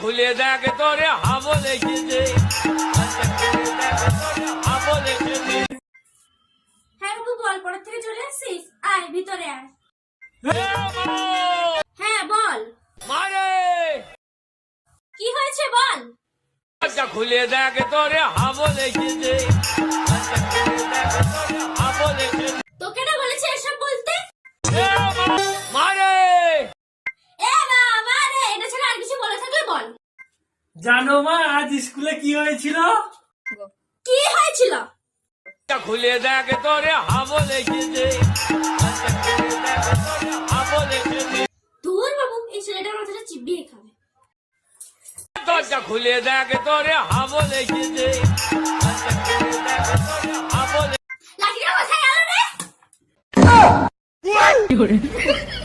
খুলে দেখ তোরে হাবো লেগেছে হাবো লেগেছে। হ্যাঁ বাবু বল, পড়া থেকে চলে আসছিস? আয় ভিতরে আয়। হ্যাঁ বল, মারে কি হয়েছে বল। খুলে দেখ তোরে হাবো লেগেছে হাবো লেগেছে। তোকে না বলেছে এসব বলতে? মারে এ মা মারে, এটা ছাড়া আর কিছু বলে থাকলে বল। জানো মা আজ স্কুলে কি হয়েছিল? কি হয়েছিল? খুলে দেখ তোরে হাবো লেগেছে হাবো লেগেছে। দূর বাবু, এই ছেলেটার মাথাটা চিবিয়ে খাবে। দরজা খুলে দেখ তোরে হাবো লেগেছে হাবো লাঠিটা কোথায় গেল রে? লেগেছে।